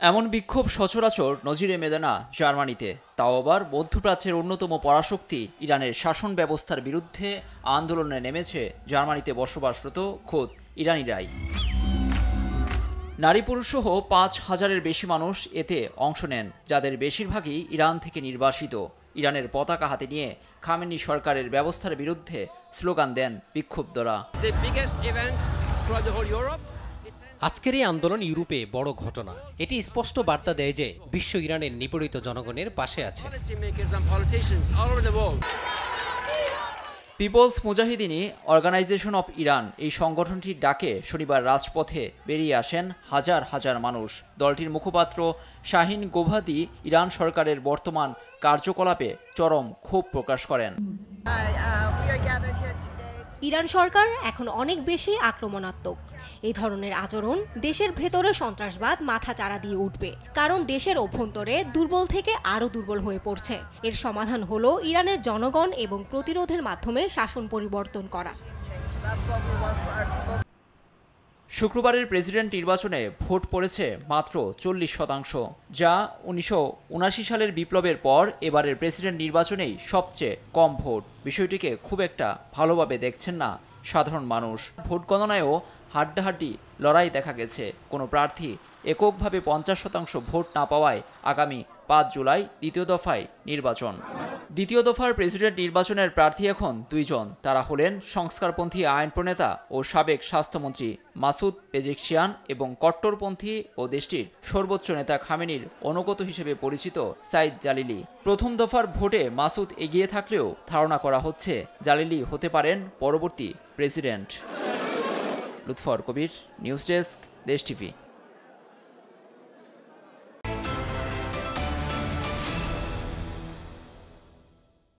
এমন বিক্ষোভ সচরাচর নজিরে মেলে না জার্মানিতে, তাও আবার মধ্যপ্রাচ্যের অন্যতম পরাশক্তি ইরানের শাসন ব্যবস্থার বিরুদ্ধে আন্দোলনে নেমেছে জার্মানিতে বসবাসরত খোদ ইরানিরাই। নারী পুরুষসহ ৫,০০০-এর বেশি মানুষ এতে অংশ নেন, যাদের বেশিরভাগই ইরান থেকে নির্বাসিত। ইরানের পতাকা হাতে নিয়ে খামেনি সরকারের ব্যবস্থার বিরুদ্ধে স্লোগান দেন বিক্ষুব্ধরা। আজকের এই আন্দোলন ইউরোপে বড় ঘটনা। এটি স্পষ্ট বার্তা দেয় যে বিশ্ব ইরানের নিপীড়িত জনগণের পাশে আছে। পিপলস মুজাহিদিনী অর্গানাইজেশন অফ ইরান এই সংগঠনটির ডাকে শনিবার রাজপথে বেরিয়ে আসেন হাজার হাজার মানুষ। দলটির মুখপাত্র শাহিন গোভাদি ইরান সরকারের বর্তমান কার্যকলাপে চরম ক্ষোভ প্রকাশ করেন। ইরান সরকার এখন অনেক বেশি আক্রমণাত্মক। এই ধরনের আচরণ দেশের ভেতরে সন্ত্রাসবাদ মাথাচাড়া দিয়ে উঠবে, কারণ দেশের অভ্যন্তরে দুর্বল থেকে আরও দুর্বল হয়ে পড়ছে। এর সমাধান হলো ইরানের জনগণ এবং প্রতিরোধের মাধ্যমে শাসন পরিবর্তন করা। শুক্রবারের প্রেসিডেন্ট নির্বাচনে ভোট পড়েছে মাত্র 40%, যা 1979 সালের বিপ্লবের পর এবারের প্রেসিডেন্ট নির্বাচনেই সবচেয়ে কম ভোট। বিষয়টিকে খুব একটা ভালোভাবে দেখছেন না সাধারণ মানুষ। ভোট গণনায়ও হাড্ডাহাড্ডি লড়াই দেখা গেছে। কোনো প্রার্থী এককভাবে 50% ভোট না পাওয়ায় আগামী 5 জুলাই দ্বিতীয় দফায় নির্বাচন। দ্বিতীয় দফার প্রেসিডেন্ট নির্বাচনের প্রার্থী এখন 2 জন। তারা হলেন সংস্কারপন্থী আইন প্রণেতা ও সাবেক স্বাস্থ্যমন্ত্রী মাসুদ পেজেকশিয়ান এবং কট্টরপন্থী ও দেশটির সর্বোচ্চ নেতা খামেনির অনুগত হিসেবে পরিচিত সাইদ জালিলি। প্রথম দফার ভোটে মাসুদ এগিয়ে থাকলেও ধারণা করা হচ্ছে জালিলি হতে পারেন পরবর্তী প্রেসিডেন্ট। লুৎফর কবির, নিউজ ডেস্ক, দেশ টিভি।